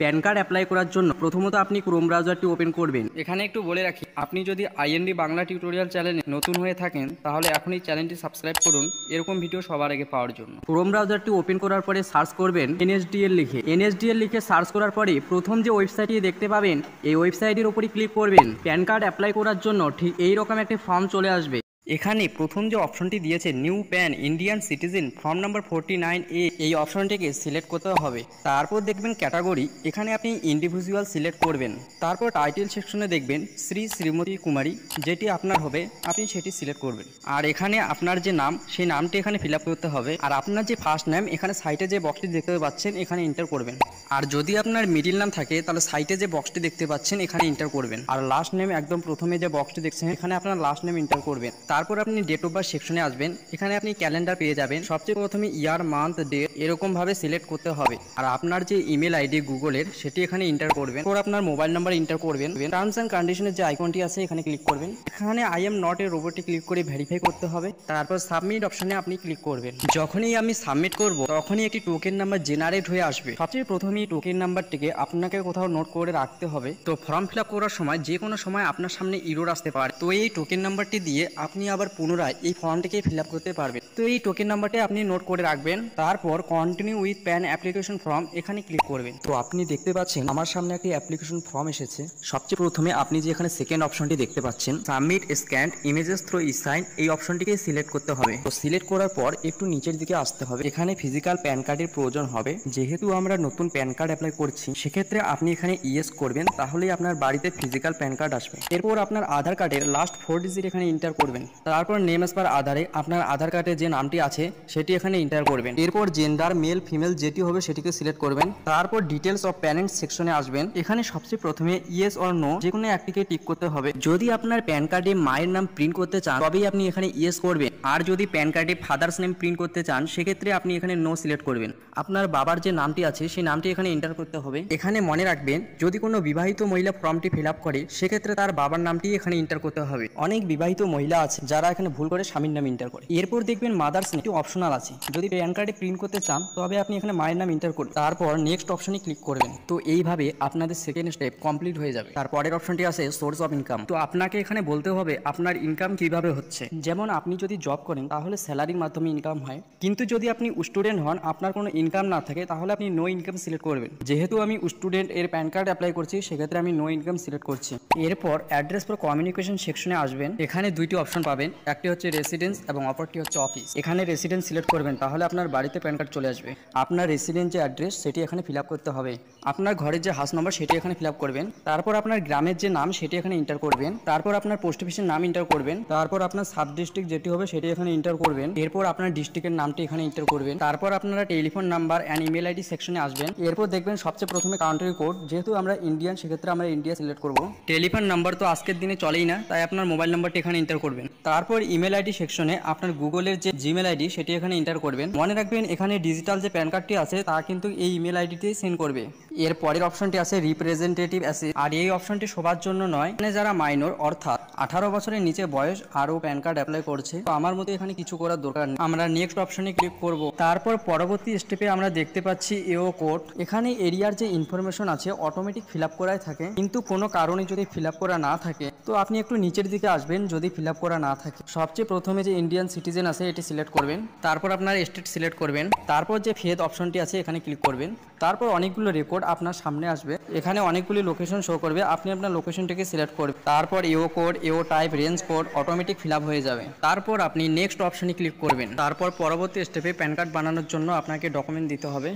Pan card apply করার জন্য প্রথমত আপনি ক্রোম ব্রাউজারটি ওপেন করবেন। এখানে একটু বলে রাখি, আপনি যদি আইএনডি বাংলা টিউটোরিয়াল চ্যানেলে নতুন হয়ে থাকেন তাহলে এখনই চ্যানেলটি সাবস্ক্রাইব করুন এরকম ভিডিও সবার আগে পাওয়ার জন্য। ক্রোম ব্রাউজারটি ওপেন করার পরে সার্চ করবেন এনএসডিএল লিখে। এনএসডিএল লিখে সার্চ করার পরে প্রথম যে ওয়েবসাইটটি দেখতে পাবেন এই ওয়েবসাইটের উপরই ক্লিক করবেন। প্যান কার্ড অ্যাপ্লাই করার জন্য ঠিক এইরকম একটি ফর্ম চলে আসবে। এখানে প্রথম যে অপশনটি দিয়েছে new pan Indian citizen form number 49A, এই অপশনটিকে সিলেক্ট করতে হবে। তারপর দেখবেন ক্যাটাগরি, এখানে আপনি ইন্ডিভিজুয়াল সিলেক্ট করবেন। তারপর টাইটেল সেকশনে দেখবেন শ্রী শ্রীমতী কুমারী, যেটি আপনার হবে আপনি সেটি সিলেক্ট করবেন। আর এখানে আপনার যে নাম সেই নামটি এখানে ফিল আপ করতে হবে। আর আপনার যে ফার্স্ট নেম এখানে সাইটে যে বক্সটি দেখতে পাচ্ছেন এখানে এন্টার করবেন। আর যদি আপনার মিডিল নাম থাকে তাহলে সাইটে যে বক্সটি দেখতে পাচ্ছেন এখানে এন্টার করবেন। আর লাস্ট নেম একদম প্রথমে যে বক্সটি দেখছেন এখানে আপনার লাস্ট নেম এন্টার করবেন। তারপর আপনি ডেট অফ বার্থ সেকশনে আসবেন। এখানে আপনি ক্যালেন্ডার পেয়ে যাবেন। সবচেয়ে প্রথমে ইয়ার, মান্থ, ডেট এরকম ভাবে সিলেক্ট করতে হবে। আর আপনার যে ইমেল আইডি গুগলের সেটি এখানে এন্টার করবেন। তারপর আপনার মোবাইল নাম্বার এন্টার করবেন। টার্মস এন্ড কন্ডিশনের যে আইকনটি আছে এখানে ক্লিক করবেন। এখানে আই এম নট এ রোবটে ক্লিক করে ভেরিফাই করতে হবে। তারপর সাবমিট অপশনে আপনি ক্লিক করবেন। যখনই আমি সাবমিট করব তখনই একটি টোকেন নাম্বার জেনারেট হয়ে আসবে। সবচেয়ে প্রথমে এই টোকেন নাম্বারটিকে আপনাকে কোথাও নোট করে রাখতে হবে। তো ফর্ম ফিল আপ করার সময় যে কোনো সময় আপনার সামনে এরর আসতে পারে, তো এই টোকেন নাম্বারটি দিয়ে আপনি আবার পুনরায় এই ফর্মটিকে ফিল আপ করতে পারবেন। তো এই টোকেন নাম্বারটি আপনি নোট করে রাখবেন। তারপর continue with pan application form এখানে ক্লিক করবেন। তো আপনি দেখতে পাচ্ছেন আমার সামনে একটি অ্যাপ্লিকেশন ফর্ম এসেছে। সবচেয়ে প্রথমে আপনি যে এখানে সেকেন্ড অপশনটি দেখতে পাচ্ছেন সাবমিট স্ক্যান্ড ইমেজেস থ্রু ই-সাইন, এই অপশনটিকে সিলেক্ট করতে হবে। তো সিলেক্ট করার পর একটু নিচের দিকে আসতে হবে। এখানে ফিজিক্যাল প্যান কার্ডের প্রয়োজন হবে। যেহেতু আমরা নতুন প্যান কার্ড অ্যাপ্লাই করছি সেক্ষেত্রে আপনি এখানে ইয়েস করবেন, তাহলেই আপনার বাড়িতে ফিজিক্যাল প্যান কার্ড আসবে। এরপর আপনার আধার কার্ডের লাস্ট 4 ডিজিট এখানে এন্টার করবেন। তারপর নেম এস পার আধারে আপনার আধার কার্ডে যে নামটি আছে সেটি এখানে এন্টার করবেন। এরপর জেন্ডার মেল ফিমেল যেটি হবে সেটিকে সিলেক্ট করবেন। তারপর ডিটেলস অফ প্যারেন্টস সেকশনে আসবেন। এখানে সবচেয়ে প্রথমে ইয়েস অর নো যে কোনো একটিকে টিক করতে হবে। যদি আপনার প্যান কার্ডে মায়ের নাম প্রিন্ট করতে চান তবেই আপনি এখানে ইয়েস করবেন। আর যদি প্যান কার্ডে ফাদার্স নেম প্রিন্ট করতে চান সেক্ষেত্রে আপনি এখানে নো সিলেক্ট করবেন। আপনার বাবার যে নামটি আছে সেই নামটি এখানে এন্টার করতে হবে। এখানে মনে রাখবেন যদি কোনো বিবাহিত মহিলা ফর্মটি ফিল আপ করে সেক্ষেত্রে তার বাবার নামটি এখানে এন্টার করতে হবে। অনেক বিবাহিত মহিলা আছে যারা এখানে ভুল করে স্বামীর নাম এন্টার করে। এরপর দেখবেন মাদার্স নেম অপশনাল আছে, যদি প্যান কার্ডে প্রিন্ট করতে চান তবে আপনি এখানে মায়ের নাম এন্টার করুন। তারপর নেক্সট অপশনে ক্লিক করবেন। তো এইভাবে আপনাদের সেকেন্ড স্টেপ কমপ্লিট হয়ে যাবে। তারপরের অপশনটি আছে সোর্স অফ ইনকাম। তো আপনাকে এখানে বলতে হবে আপনার ইনকাম কিভাবে হচ্ছে। যেমন আপনি যদি জব করেন তাহলে স্যালারির মাধ্যমে ইনকাম হয়, কিন্তু যদি আপনি স্টুডেন্ট হন আপনার কোনো ইনকাম না থাকে তাহলে আপনি নো ইনকাম সিলেক্ট করবেন। যেহেতু আমি স্টুডেন্ট এর প্যান কার্ড অ্যাপ্লাই করছি সেক্ষেত্রে আমি নো ইনকাম সিলেক্ট করছি। এরপর অ্যাড্রেস ফর কমিউনিকেশন সেকশনে আসবেন। এখানে দুইটি অপশন পাবেন, একটি হচ্ছে রেসিডেন্স এবং অপরটি হচ্ছে অফিস। এখানে রেসিডেন্স সিলেক্ট করবেন, তাহলে আপনার বাড়িতে প্যান কার্ড চলে আসবে। আপনার রেসিডেন্ট যে অ্যাড্রেস সেটি এখানে ফিল আপ করতে হবে। আপনার ঘরের যে হাউস নাম্বার সেটি এখানে ফিল আপ করবেন। তারপর আপনার গ্রামের যে নাম সেটি এখানে এন্টার করবেন। তারপর আপনার পোস্ট অফিসের নাম এন্টার করবেন। তারপর আপনার সাব ডিস্ট্রিক্ট যেটি হবে সেটি এখানে এন্টার করবেন। এরপর আপনার ডিস্ট্রিক্টের নামটি এখানে এন্টার করবেন। তারপর আপনারা telephone number and email ID সেকশনে আসবেন। এরপর দেখবেন সবচেয়ে প্রথমে কান্ট্রি কোড, যেহেতু আমরা ইন্ডিয়ান সেক্ষেত্রে আমরা ইন্ডিয়া সিলেক্ট করব। টেলিফোন নাম্বার তো আজকের দিনে চলেই না, তাই আপনার মোবাইল নাম্বারটি এখানে এন্টার করবেন। তারপর ইমেল আইডি সেকশনে আপনার গুগলের যে জিমেল আইডি সেটি এখানে এন্টার করবেন। মনে রাখবেন এখানে ডিজিটাল যে প্যান কার্ডটি আছে তা কিন্তু এই ইমেল আইডিতেই সেন্ড করবে। এর পরের অপশনটি আছে রিপ্রেজেন্টেটিভ অ্যাসিস্ট। আর এই অপশনটি সবার জন্য নয়, মানে যারা মাইনর অর্থাৎ 18 বছরের নিচে বয়স আরও প্যান কার্ড অ্যাপ্লাই করছে, তো আমার মতো এখানে কিছু করার দরকার নেই। আমরা নেক্সট অপশনে ক্লিক করব। তারপর পরবর্তী স্টেপে আমরা দেখতে পাচ্ছি এও কোড। এখানে এরিয়ার যে ইনফরমেশন আছে অটোমেটিক ফিল আপ করাই থাকে, কিন্তু কোনো কারণে যদি ফিল আপ করা না থাকে তো আপনি একটু নিচের দিকে আসবেন যদি ফিল আপ করা না থাকে। সবচেয়ে প্রথমে যে ইন্ডিয়ান সিটিজেন আছে এটি সিলেক্ট করবেন। তারপর আপনার স্টেট সিলেক্ট করবেন। তারপর যে ফেদ অপশনটি আছে এখানে ক্লিক করবেন। তারপর অনেকগুলো রেকর্ড আপনার সামনে আসবে। এখানে অনেকগুলি লোকেশন শো করবে, আপনি আপনার লোকেশনটিকে সিলেক্ট করবেন। তারপর এও কোড, এও type, range code automatic fill up হয়ে যাবে। তারপর আপনি নেক্সট অপশনে ক্লিক করবেন। তারপর পরবর্তী স্টেপে প্যান কার্ড বানানোর জন্য আপনাকে ডকুমেন্ট দিতে হবে।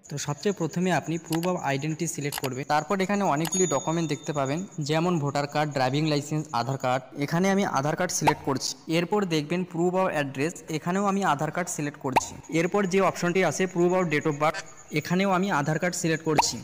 তো সবচেয়ে প্রথমে আপনি প্রুফ অফ আইডেন্টিটি সিলেক্ট করবেন। তারপর এখানে অনেকগুলি ডকুমেন্ট দেখতে পাবেন, যেমন ভোটার কার্ড, ড্রাইভিং লাইসেন্স, আধার কার্ড। এখানে আমি আধার কার্ড সিলেক্ট করছি। এরপর দেখবেন প্রুফ অফ অ্যাড্রেস, এখানেও আমি আধার কার্ড সিলেক্ট করছি। এরপর যে অপশনটি আছে proof of date of birth, এখানেও আমি আধার কার্ড সিলেক্ট করছি।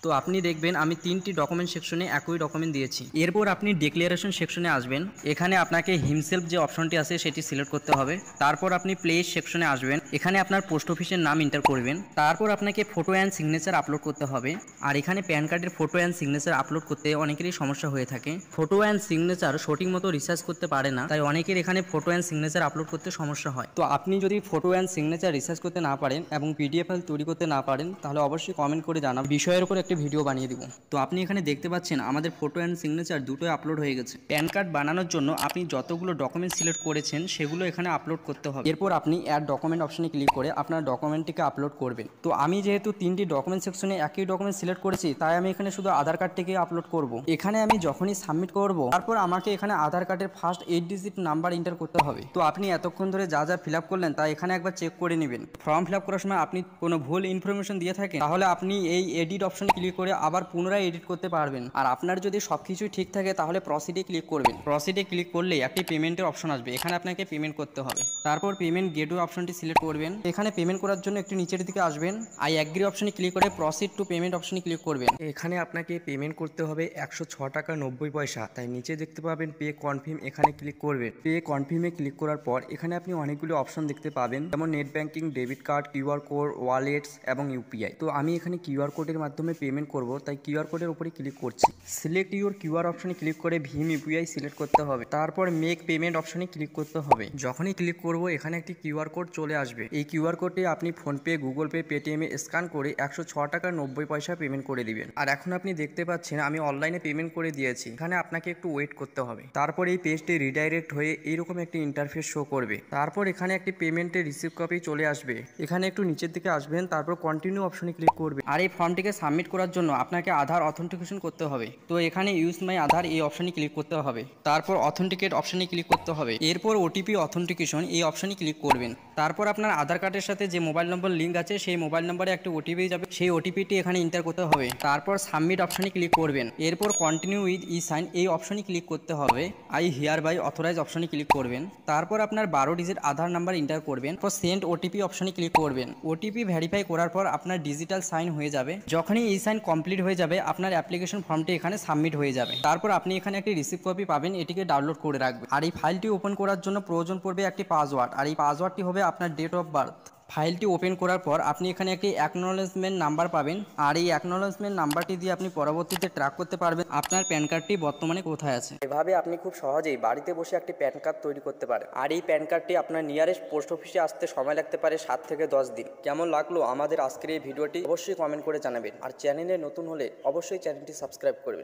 তো আপনি দেখবেন আমি 3টি ডকুমেন্ট সেকশনে একই ডকুমেন্ট দিয়েছি। এরপর আপনি ডিক্লারেশন সেকশনে আসবেন। এখানে আপনাকে হিমসেলফ যে অপশনটি আছে সেটি সিলেক্ট করতে হবে। তারপর আপনি প্লেস সেকশনে আসবেন। এখানে আপনার পোস্ট অফিসের নাম এন্টার করবেন। তারপর আপনাকে ফটো অ্যান্ড সিগনেচার আপলোড করতে হবে। আর এখানে প্যান কার্ডের ফটো অ্যান্ড সিগনেচার আপলোড করতে অনেকেরই সমস্যা হয়ে থাকে। ফটো অ্যান্ড সিগনেচার সঠিক মতো রিসার্চ করতে পারে না, তাই অনেকের এখানে ফটো অ্যান্ড সিগনেচার আপলোড করতে সমস্যা হয়। তো আপনি যদি ফটো অ্যান্ড সিগনেচার রিসার্চ করতে না পারেন এবং পিডিএফ ফাইল তৈরি করতে না পারেন তাহলে অবশ্যই কমেন্ট করে জানান। বিষয়ের উপর একটি একটি ভিডিও বানিয়ে দিব। তো আপনি এখানে দেখতে পাচ্ছেন আমাদের ফটো অ্যান্ড সিগনেচার দুটোই আপলোড হয়ে গেছে। প্যান কার্ড বানানোর জন্য আপনি যতগুলো ডকুমেন্ট সিলেক্ট করেছেন সেগুলো এখানে আপলোড করতে হবে। এরপর আপনি অ্যাড ডকুমেন্ট অপশনে ক্লিক করে আপনার ডকুমেন্টটিকে আপলোড করবেন। তো আমি যেহেতু 3টি ডকুমেন্ট সেকশনে একই ডকুমেন্ট সিলেক্ট করেছি, তাই আমি এখানে শুধু আধার কার্ডটিকে আপলোড করব। এখানে আমি যখনই সাবমিট করব, তারপর আমাকে এখানে আধার কার্ডের ফার্স্ট 8 ডিজিট নাম্বার এন্টার করতে হবে। তো আপনি এতক্ষণ ধরে যা যা ফিল আপ করলেন তা এখানে একবার চেক করে নেবেন। ফর্ম ফিল আপ করার সময় আপনি কোনো ভুল ইনফরমেশন দিয়ে থাকেন, তাহলে আপনি এই এডিট অপশনে ক্লিক করে আবার পুনরায় এডিট করতে পারবেন। আর আপনার যদি সবকিছুই ঠিক থাকে তাহলে প্রসিডে ক্লিক করবেন। প্রসিডে ক্লিক করলে একটি পেমেন্টের অপশন আসবে, এখানে আপনাকে পেমেন্ট করতে হবে। তারপর পেমেন্ট গেটওয়ে অপশনটি সিলেক্ট করবেন। এখানে পেমেন্ট করার জন্য একটু নিচের দিকে আসবেন, আই অ্যাগ্রি অপশনে ক্লিক করে প্রসিড টু পেমেন্ট অপশনে ক্লিক করবেন। এখানে আপনাকে পেমেন্ট করতে হবে 106 টাকা 90 পয়সা। তাই নিচে দেখতে পাবেন পে কনফার্ম, এখানে ক্লিক করবেন। পে কনফার্মে ক্লিক করার পর এখানে আপনি অনেকগুলো অপশন দেখতে পাবেন, যেমন net banking, debit card, QR code, wallets এবং ইউপিআই। তো আমি এখানে কিউআর কোডের মাধ্যমে পেমেন্ট করব, তাই কিউআর কোডের উপরে ক্লিক করছি। সিলেক্ট ইউর কিউআর অপশনে ক্লিক করে ভীম ইউপিআই সিলেক্ট করতে হবে। তারপর মেক পেমেন্ট অপশনে ক্লিক করতে হবে। যখনই ক্লিক করব এখানে একটি কিউআর কোড চলে আসবে। এই কিউআর কোডটি আপনি ফোনপে, গুগল পে, পেটিএমে স্ক্যান করে 106 টাকা 90 পয়সা পেমেন্ট করে দিবেন। আর এখন আপনি দেখতে পাচ্ছেন আমি অনলাইনে পেমেন্ট করে দিয়েছি। এখানে আপনাকে একটু ওয়েট করতে হবে। তারপর এই পেজটি রিডাইরেক্ট হয়ে এইরকম একটি ইন্টারফেস শো করবে। তারপর এখানে একটি পেমেন্টের রিসিভ কপি চলে আসবে। এখানে একটু নিচের দিকে আসবেন, তারপর কন্টিনিউ অপশনে ক্লিক করবে। আর এই ফর্মটিকে সাবমিট করার জন্য আপনাকে আধার অথেন্টিকেশন করতে হবে। তো এখানে ইউজ মাই আধার এই অপশনে ক্লিক করতে হবে। তারপর অথেন্টিকেট অপশনে ক্লিক করতে হবে। এরপর ওটিপি অথেন্টিকেশন এই অপশনে ক্লিক করবেন। তারপর আপনার আধার কার্ডের সাথে যে মোবাইল নম্বর লিঙ্ক আছে সেই মোবাইল নম্বরে একটা ওটিপি যাবে, সেই ওটিপিটি এখানে এন্টার করতে হবে। তারপর সাবমিট অপশনে ক্লিক করবেন। এরপর কন্টিনিউ উইথ ই সাইন এই অপশনে ক্লিক করতে হবে। আই হিয়ার বাই অথরাইজ অপশনে ক্লিক করবেন। তারপর আপনার 12 ডিজিট আধার নাম্বার এন্টার করবেন। তারপর সেন্ড ওটিপি অপশনে ক্লিক করবেন। ওটিপি ভেরিফাই করার পর আপনার ডিজিটাল সাইন হয়ে যাবে। যখনই ই সাইন কমপ্লিট হয়ে যাবে আপনার অ্যাপ্লিকেশন ফর্মটি এখানে সাবমিট হয়ে যাবে। তারপর আপনি এখানে একটি রিসিভ কপি পাবেন, এটিকে ডাউনলোড করে রাখবেন। আর এই ফাইলটি ওপেন করার জন্য প্রয়োজন পড়বে একটি পাসওয়ার্ড, আর এই পাসওয়ার্ডটি হবে আপনার ডেট অফ বার্থ। ফাইলটি ওপেন করার পর আপনি এখানে একটি অ্যাকনোলেজমেন্ট নাম্বার পাবেন, আর এই অ্যাকনোলেজমেন্ট নাম্বারটি দিয়ে আপনি পরবর্তীতে ট্র্যাক করতে পারবেন আপনার প্যান কার্ডটি বর্তমানে কোথায় আছে। এভাবে আপনি খুব সহজেই বাড়িতে বসে একটি প্যান কার্ড তৈরি করতে পারেন। আর এই প্যান কার্ডটি আপনার নিয়ারেস্ট পোস্ট অফিসে আসতে সময় লাগতে পারে 7 থেকে 10 দিন। কেমন লাগলো আমাদের আজকের এই ভিডিওটি অবশ্যই কমেন্ট করে জানাবেন। আর চ্যানেলে নতুন হলে অবশ্যই চ্যানেলটি সাবস্ক্রাইব করবেন।